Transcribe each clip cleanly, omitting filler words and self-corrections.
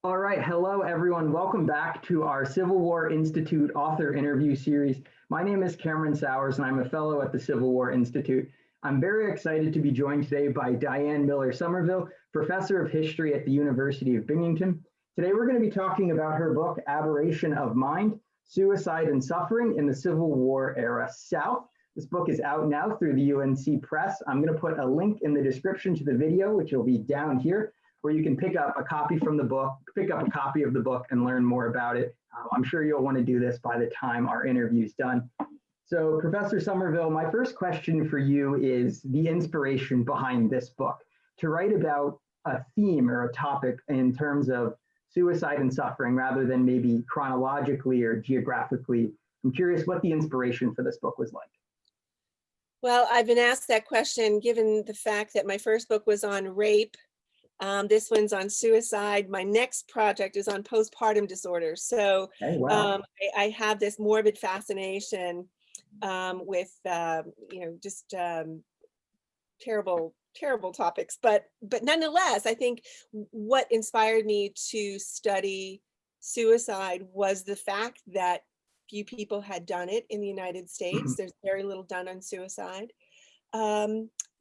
All right, hello everyone. Welcome back to our Civil War Institute author interview series. My name is Cameron Sauers and I'm a fellow at the Civil War Institute. I'm very excited to be joined today by Diane Miller Sommerville, professor of history at the University of Binghamton. Today we're going to be talking about her book, Aberration of Mind, Suicide and Suffering in the Civil War Era South. This book is out now through the UNC Press. I'm going to put a link in the description to the video, which will be down here, where you can pick up a copy from the book, pick up a copy of the book and learn more about it. I'm sure you'll want to do this by the time our interview's done. So Professor Sommerville, my first question for you is the inspiration behind this book to write about a theme or a topic in terms of suicide and suffering rather than maybe chronologically or geographically. I'm curious what the inspiration for this book was like. Well, I've been asked that question given the fact that my first book was on rape. This one's on suicide. My next project is on postpartum disorders. So Okay, wow. I have this morbid fascination with, just terrible, terrible topics. But nonetheless, I think what inspired me to study suicide was the fact that few people had done it in the United States. There's very little done on suicide.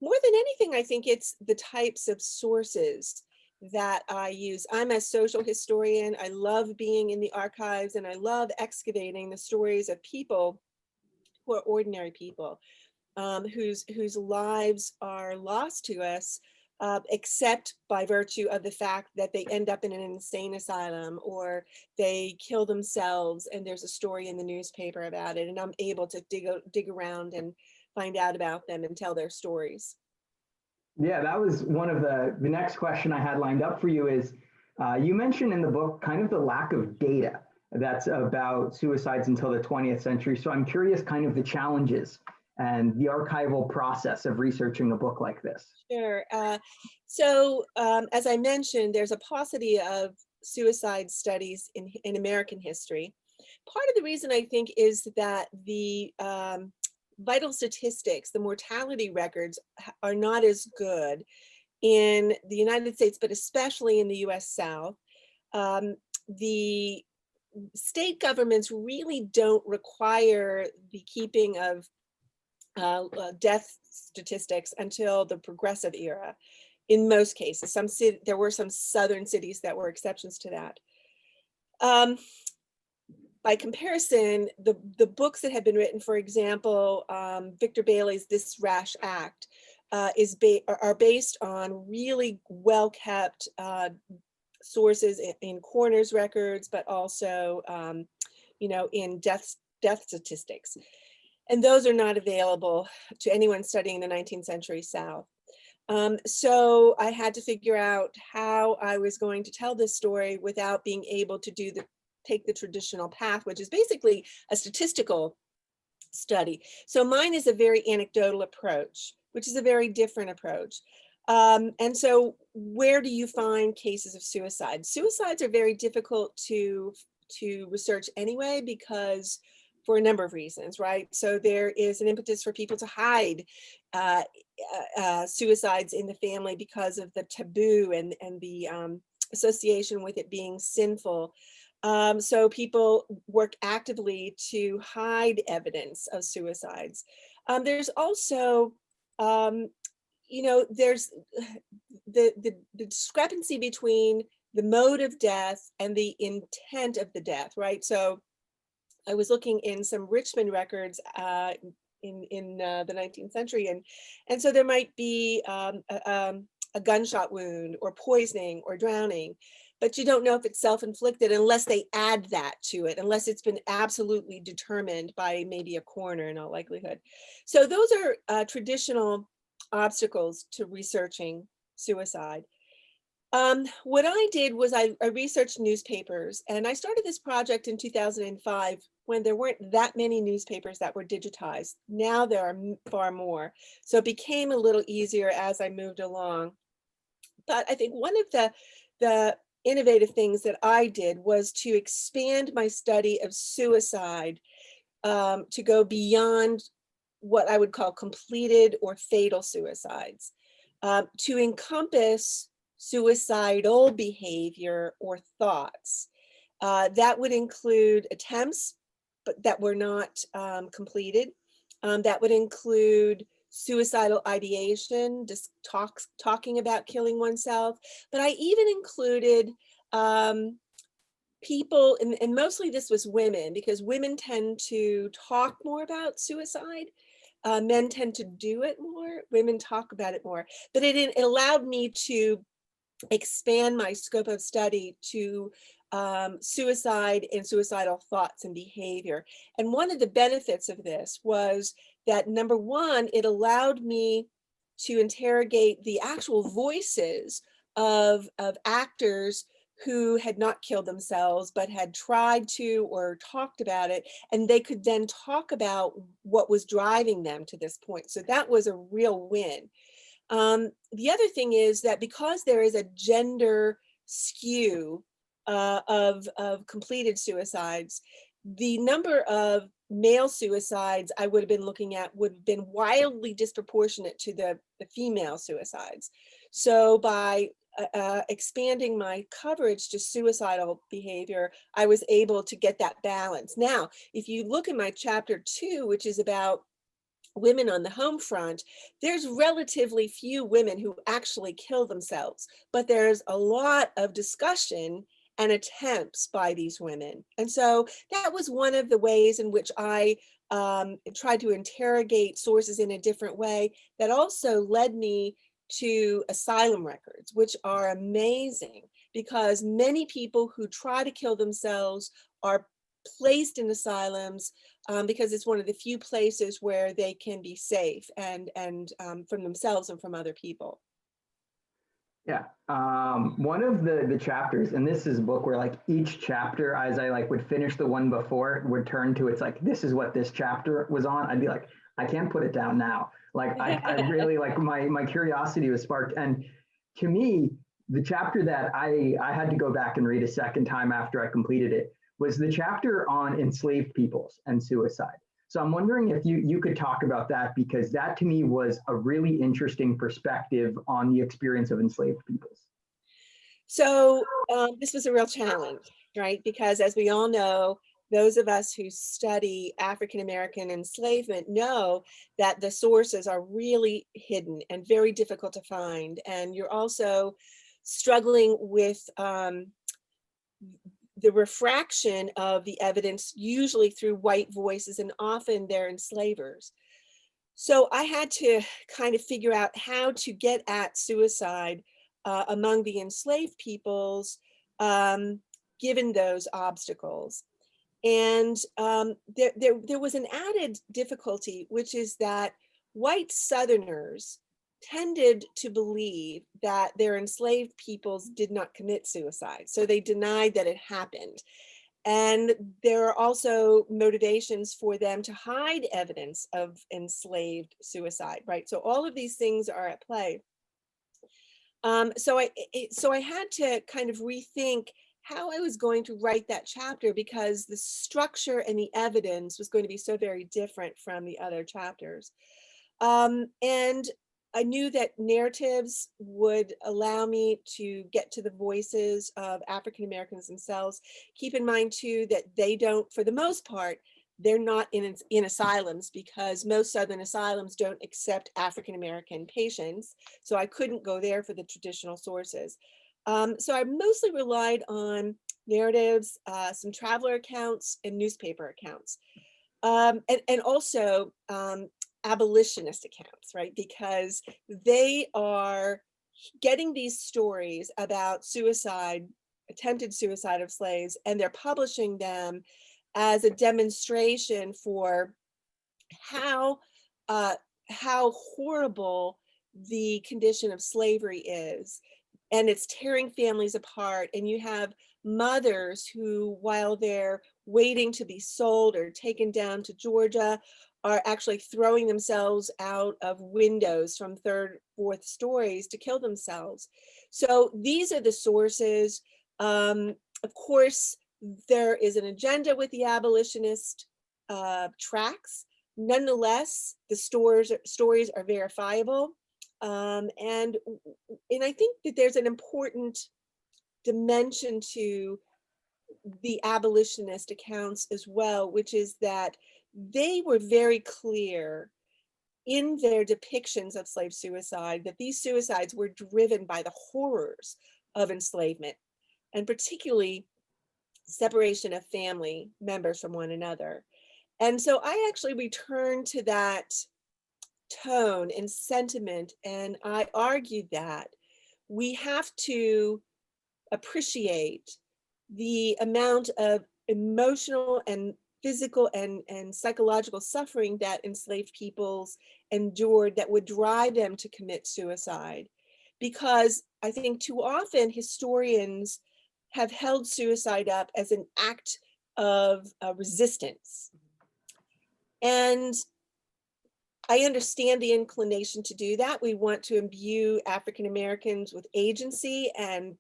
More than anything, I think it's the types of sources that I use. I'm a social historian. I love being in the archives and I love excavating the stories of people who are ordinary people, whose lives are lost to us, except by virtue of the fact that they end up in an insane asylum or they kill themselves and there's a story in the newspaper about it and I'm able to dig around and find out about them and tell their stories. Yeah, that was one of the next question I had lined up for you is, you mentioned in the book kind of the lack of data that's about suicides until the 20th century. So I'm curious kind of the challenges and the archival process of researching a book like this. Sure. As I mentioned, there's a paucity of suicide studies in American history. Part of the reason I think is that the vital statistics, the mortality records are not as good in the United States, but especially in the US South. The state governments really don't require the keeping of death statistics until the Progressive era. In most cases, there were some southern cities that were exceptions to that. By comparison, the books that have been written, for example, Victor Bailey's This Rash Act are based on really well-kept sources in coroner's records, but also, in death statistics. And those are not available to anyone studying the 19th century South. So I had to figure out how I was going to tell this story without being able to take the traditional path, which is basically a statistical study. So mine is a very anecdotal approach, which is a very different approach. And so where do you find cases of suicide? Suicides are very difficult to research anyway, because for a number of reasons, right? So there is an impetus for people to hide suicides in the family because of the taboo and the association with it being sinful. So people work actively to hide evidence of suicides. There's also, there's the discrepancy between the mode of death and the intent of the death, right? So I was looking in some Richmond records in the 19th century, and so there might be a gunshot wound or poisoning or drowning, but you don't know if it's self-inflicted unless they add that to it, unless it's been absolutely determined by maybe a coroner in all likelihood. So those are traditional obstacles to researching suicide. What I did was I researched newspapers, and I started this project in 2005 when there weren't that many newspapers that were digitized. Now there are far more. So it became a little easier as I moved along. But I think one of the innovative things that I did was to expand my study of suicide to go beyond what I would call completed or fatal suicides, to encompass suicidal behavior or thoughts. That would include attempts, but that were not completed. That would include suicidal ideation, just talking about killing oneself. But I even included people, and mostly this was women, because women tend to talk more about suicide. Men tend to do it more, women talk about it more. But it allowed me to expand my scope of study to suicide and suicidal thoughts and behavior. And one of the benefits of this was that, number one, it allowed me to interrogate the actual voices of actors who had not killed themselves, but had tried to or talked about it, and they could then talk about what was driving them to this point. So that was a real win. The other thing is that because there is a gender skew of completed suicides, the number of male suicides I would have been looking at would have been wildly disproportionate to the female suicides. So by expanding my coverage to suicidal behavior, I was able to get that balance. Now, if you look at my chapter 2, which is about women on the home front, there's relatively few women who actually kill themselves, but there's a lot of discussion and attempts by these women. And so that was one of the ways in which I tried to interrogate sources in a different way, that also led me to asylum records, which are amazing, because many people who try to kill themselves are placed in asylums because it's one of the few places where they can be safe and from themselves and from other people. Yeah, one of the chapters, and this is a book where like each chapter, as I like would finish the one before, would turn to, it's like, this is what this chapter was on. I'd be like, I can't put it down now. Like I really like my curiosity was sparked. And to me, the chapter that I had to go back and read a second time after I completed it was the chapter on enslaved peoples and suicide. So I'm wondering if you could talk about that, because that to me was a really interesting perspective on the experience of enslaved peoples. So this was a real challenge, right? Because as we all know, those of us who study African-American enslavement know that the sources are really hidden and very difficult to find. And you're also struggling with the refraction of the evidence, usually through white voices, and often they're enslavers. So I had to kind of figure out how to get at suicide among the enslaved peoples, given those obstacles. And there was an added difficulty, which is that white Southerners tended to believe that their enslaved peoples did not commit suicide. So they denied that it happened. And there are also motivations for them to hide evidence of enslaved suicide, right? So all of these things are at play. So I had to kind of rethink how I was going to write that chapter, because the structure and the evidence was going to be so very different from the other chapters. And I knew that narratives would allow me to get to the voices of African Americans themselves. Keep in mind too that they don't, for the most part, they're not in asylums, because most Southern asylums don't accept African American patients. So I couldn't go there for the traditional sources. So I mostly relied on narratives, some traveler accounts, and newspaper accounts. And also abolitionist accounts, right? Because they are getting these stories about suicide, attempted suicide of slaves, and they're publishing them as a demonstration for how horrible the condition of slavery is. And it's tearing families apart. And you have mothers who, while they're waiting to be sold or taken down to Georgia, are actually throwing themselves out of windows from third, fourth stories to kill themselves. So these are the sources. Of course, there is an agenda with the abolitionist tracks. Nonetheless, the stories are verifiable. And I think that there's an important dimension to the abolitionist accounts as well, which is that they were very clear in their depictions of slave suicide that these suicides were driven by the horrors of enslavement, and particularly separation of family members from one another. And so I actually returned to that tone and sentiment, and I argued that we have to appreciate the amount of emotional and physical and psychological suffering that enslaved peoples endured that would drive them to commit suicide. Because I think too often historians have held suicide up as an act of resistance. And I understand the inclination to do that. We want to imbue African Americans with agency and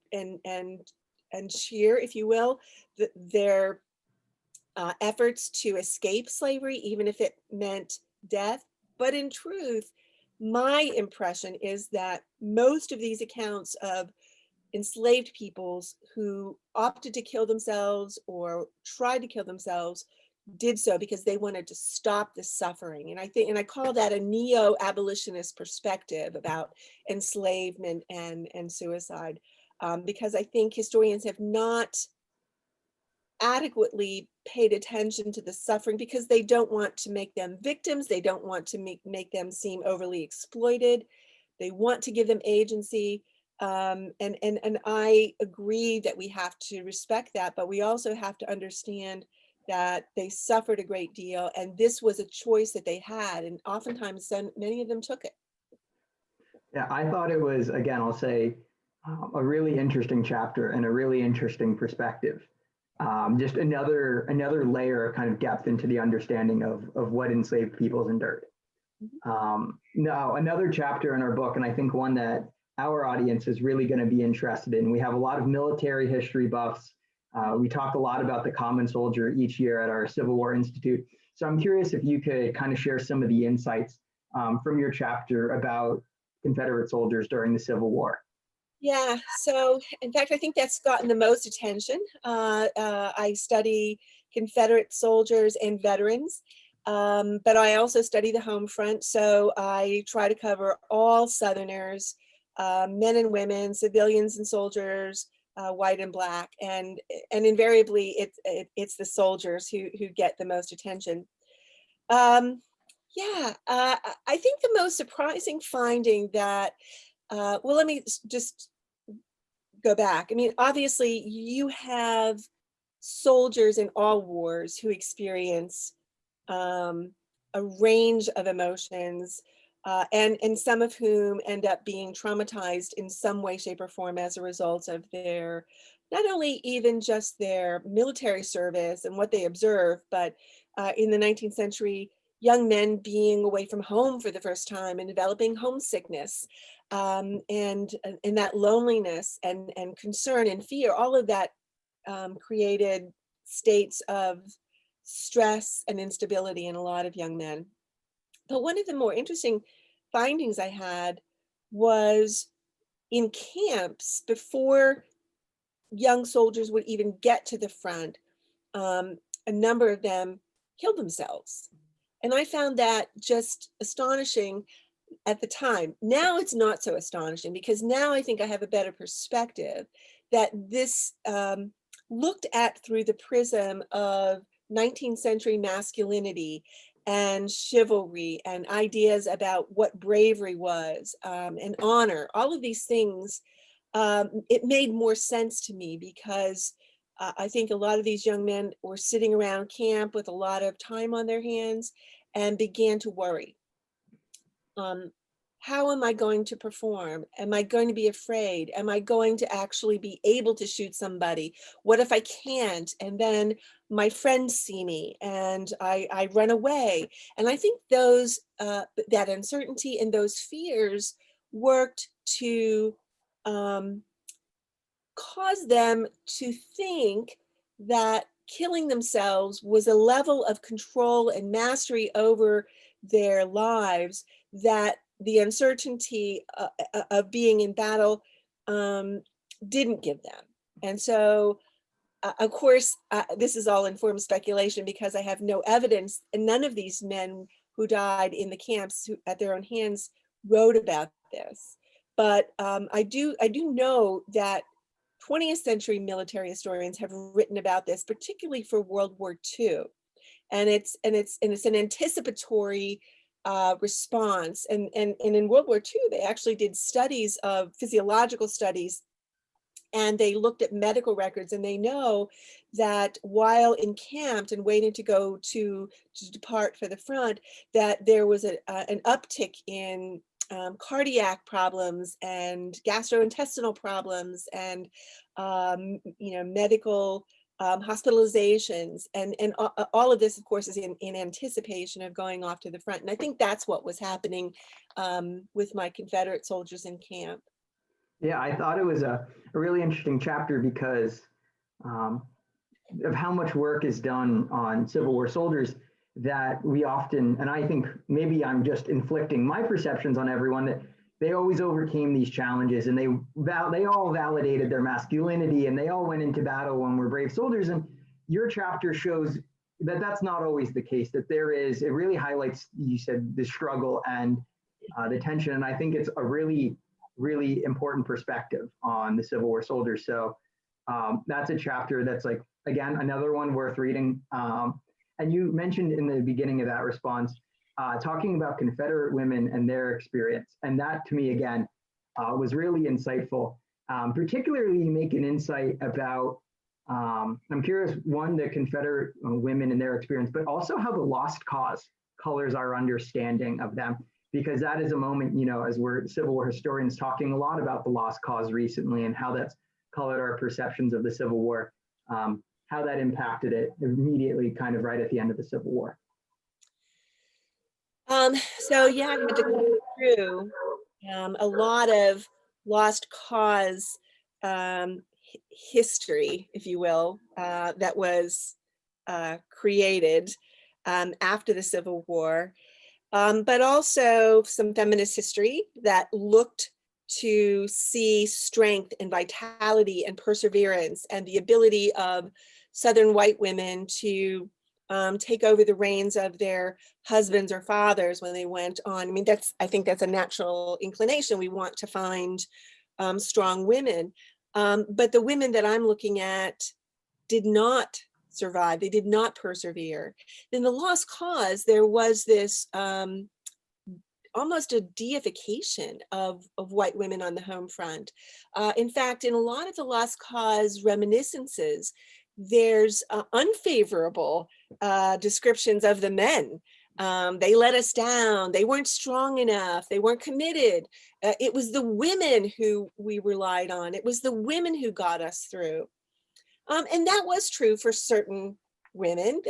cheer, if you will, their efforts to escape slavery, even if it meant death. But in truth, my impression is that most of these accounts of enslaved peoples who opted to kill themselves or tried to kill themselves did so because they wanted to stop the suffering. And I call that a neo-abolitionist perspective about enslavement and suicide, because I think historians have not adequately paid attention to the suffering because they don't want to make them victims. They don't want to make them seem overly exploited. They want to give them agency. And I agree that we have to respect that, but we also have to understand that they suffered a great deal, and this was a choice that they had, and oftentimes many of them took it. Yeah, I thought it was, again, I'll say, a really interesting chapter and a really interesting perspective. Just another layer of kind of depth into the understanding of what enslaved peoples endured. Now, another chapter in our book, and I think one that our audience is really going to be interested in. We have a lot of military history buffs. We talk a lot about the common soldier each year at our Civil War Institute. So I'm curious if you could kind of share some of the insights from your chapter about Confederate soldiers during the Civil War. Yeah, so in fact, I think that's gotten the most attention. I study Confederate soldiers and veterans, but I also study the home front. So I try to cover all Southerners, men and women, civilians and soldiers, white and black, and invariably it's the soldiers who get the most attention. Yeah, I think the most surprising finding that, well, let me just go back. I mean, obviously you have soldiers in all wars who experience a range of emotions, and some of whom end up being traumatized in some way, shape, or form as a result of their, not only even just their military service and what they observe, but in the 19th century, young men being away from home for the first time and developing homesickness, and that loneliness and concern and fear, all of that created states of stress and instability in a lot of young men. But one of the more interesting findings I had was in camps, before young soldiers would even get to the front, a number of them killed themselves. And I found that just astonishing at the time. Now it's not so astonishing because now I think I have a better perspective that this looked at through the prism of 19th century masculinity and chivalry and ideas about what bravery was, and honor, all of these things. It made more sense to me because I think a lot of these young men were sitting around camp with a lot of time on their hands and began to worry. How am I going to perform? Am I going to be afraid? Am I going to actually be able to shoot somebody? What if I can't? And then my friends see me and I run away. And I think those that uncertainty and those fears worked to cause them to think that killing themselves was a level of control and mastery over their lives that the uncertainty of being in battle didn't give them. And so, of course, this is all informed speculation because I have no evidence, and none of these men who died in the camps at their own hands wrote about this. But I do know that 20th century military historians have written about this, particularly for World War II. And it's an anticipatory response. And in World War II, they actually did studies of physiological studies, and they looked at medical records, and they know that while encamped and waiting to depart for the front, that there was an uptick in cardiac problems and gastrointestinal problems and medical hospitalizations, and all of this, of course, is in anticipation of going off to the front. And I think that's what was happening with my Confederate soldiers in camp. Yeah, I thought it was a really interesting chapter because of how much work is done on Civil War soldiers that we often, and I think maybe I'm just inflicting my perceptions on everyone, that they always overcame these challenges, and they all validated their masculinity, and they all went into battle and were brave soldiers. And your chapter shows that that's not always the case, that it really highlights, you said, the struggle and the tension. And I think it's a really, really important perspective on the Civil War soldiers. So that's a chapter that's, like, again, another one worth reading. And you mentioned in the beginning of that response, talking about Confederate women and their experience. And that, to me, again, was really insightful. Particularly, you make an insight about, I'm curious, one, the Confederate women and their experience, but also how the lost cause colors our understanding of them. Because that is a moment, as we're Civil War historians, talking a lot about the lost cause recently and how that's colored our perceptions of the Civil War, how that impacted it immediately, kind of right at the end of the Civil War. So yeah, I had to go through a lot of lost cause history, if you will, that was created after the Civil War. But also some feminist history that looked to see strength and vitality and perseverance and the ability of Southern white women to take over the reins of their husbands or fathers when they went on. I mean, I think that's a natural inclination. We want to find strong women. But the women that I'm looking at did not survive. They did not persevere. In the lost cause, there was this almost a deification of white women on the home front. In fact, in a lot of the lost cause reminiscences, there's unfavorable descriptions of the men. They let us down. They weren't strong enough. They weren't committed. It was the women who we relied on. It was the women who got us through. And that was true for certain women.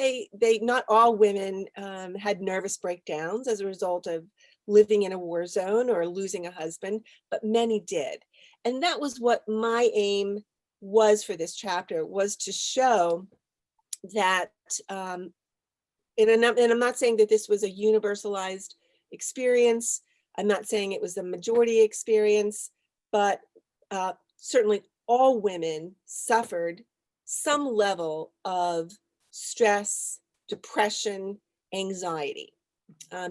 Not all women had nervous breakdowns as a result of living in a war zone or losing a husband, but many did. And that was what my aim was for this chapter, was to show that, and I'm not saying that this was a universalized experience. I'm not saying it was the majority experience, but certainly all women suffered some level of stress, depression, anxiety.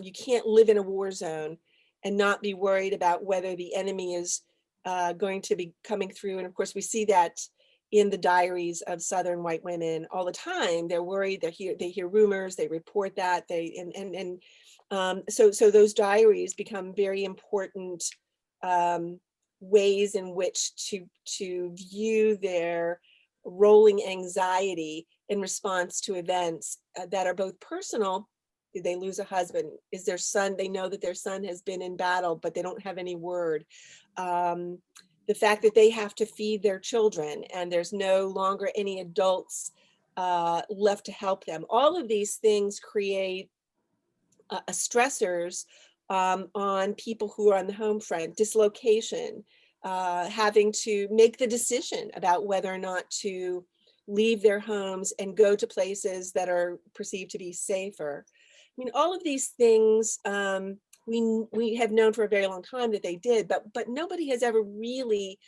You can't live in a war zone and not be worried about whether the enemy is going to be coming through. And of course, we see that in the diaries of Southern white women all the time. They're worried, they hear rumors, they report that, so those diaries become very important ways in which to view their rolling anxiety in response to events that are both personal. Did they lose a husband? Is their son, they know that their son has been in battle, but they don't have any word. The fact that they have to feed their children and there's no longer any adults left to help them. All of these things create stressors on people who are on the home front. Dislocation, having to make the decision about whether or not to leave their homes and go to places that are perceived to be safer. I mean, all of these things we have known for a very long time that they did, but nobody has ever really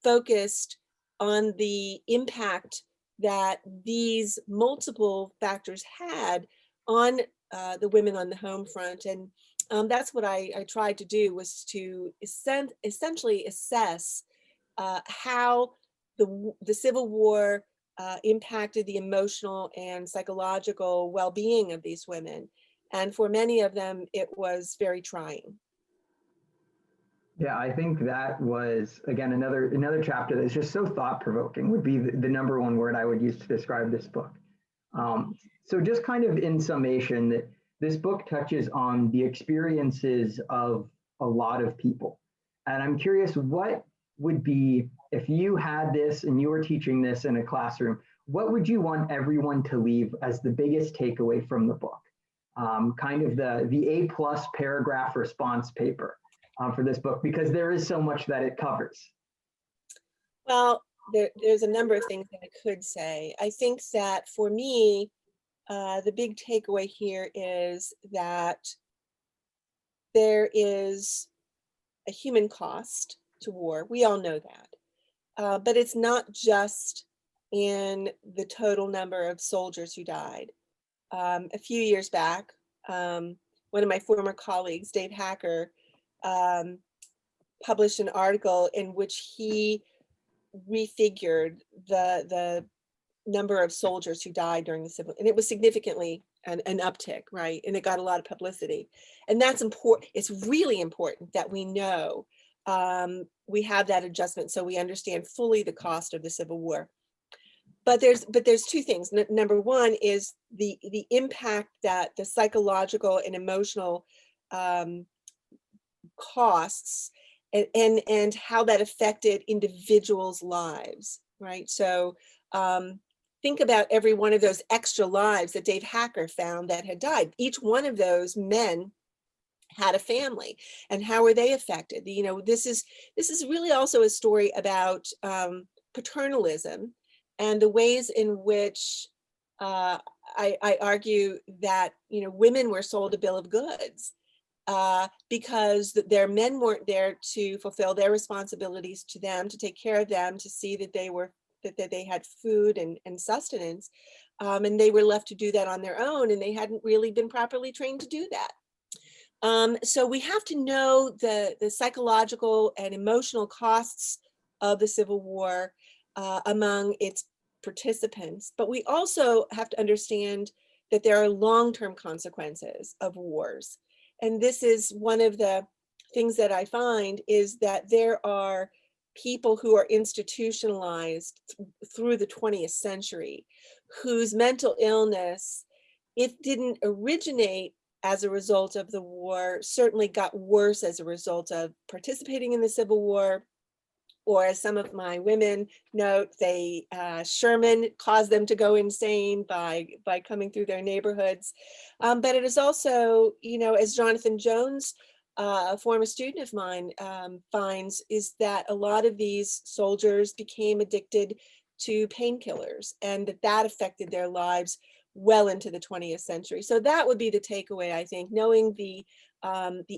focused on the impact that these multiple factors had on the women on the home front. And that's what I tried to do, was to essentially assess how the Civil War impacted the emotional and psychological well-being of these women. And for many of them, it was very trying. Yeah, I think that was, again, another chapter that's just so thought-provoking, would be the number one word I would use to describe this book. So just kind of in summation, that this book touches on the experiences of a lot of people. And I'm curious, what would be, if you had this and you were teaching this in a classroom, what would you want everyone to leave as the biggest takeaway from the book? Kind of the A+ paragraph response paper for this book, because there is so much that it covers. Well, there's a number of things that I could say. I think that for me, the big takeaway here is that there is a human cost to war. We all know that. But it's not just in the total number of soldiers who died. A few years back, one of my former colleagues, Dave Hacker, published an article in which he refigured the number of soldiers who died during the civil, and it was significantly an uptick, right? And it got a lot of publicity. And that's important. It's really important that we know we have that adjustment, so we understand fully the cost of the Civil War. But there's two things. Number one is the impact that the psychological and emotional costs and how that affected individuals' lives, right? So think about every one of those extra lives that Dave Hacker found that had died. Each one of those men had a family, and how were they affected? You know, this is really also a story about paternalism and the ways in which I argue that, you know, women were sold a bill of goods because their men weren't there to fulfill their responsibilities to them, to take care of them, to see that they had food and sustenance, and they were left to do that on their own, and they hadn't really been properly trained to do that. So we have to know the psychological and emotional costs of the Civil War among its participants, but we also have to understand that there are long-term consequences of wars. And this is one of the things that I find, is that there are people who are institutionalized through the 20th century whose mental illness, it didn't originate as a result of the war, certainly got worse as a result of participating in the Civil War, or as some of my women note, Sherman caused them to go insane by coming through their neighborhoods. But it is also, you know, as Jonathan Jones, a former student of mine, finds, is that a lot of these soldiers became addicted to painkillers, and that affected their lives well into the 20th century. So that would be the takeaway, I think, knowing the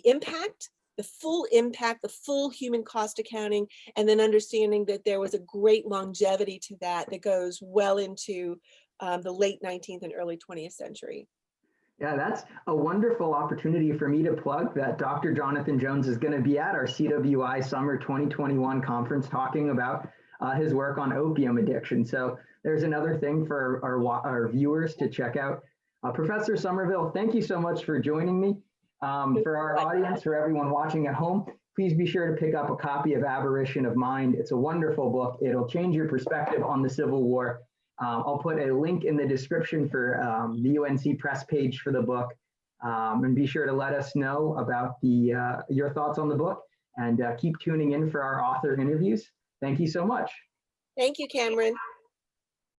impact, the full impact, the full human cost accounting, and then understanding that there was a great longevity to that goes well into the late 19th and early 20th century. Yeah, that's a wonderful opportunity for me to plug that Dr. Jonathan Jones is going to be at our CWI Summer 2021 conference talking about his work on opium addiction. So there's another thing for our viewers to check out. Professor Sommerville, thank you so much for joining me. For our audience, for everyone watching at home, please be sure to pick up a copy of Aberration of Mind. It's a wonderful book. It'll change your perspective on the Civil War. I'll put a link in the description for the UNC press page for the book. And be sure to let us know about your thoughts on the book, and keep tuning in for our author interviews. Thank you so much. Thank you, Cameron.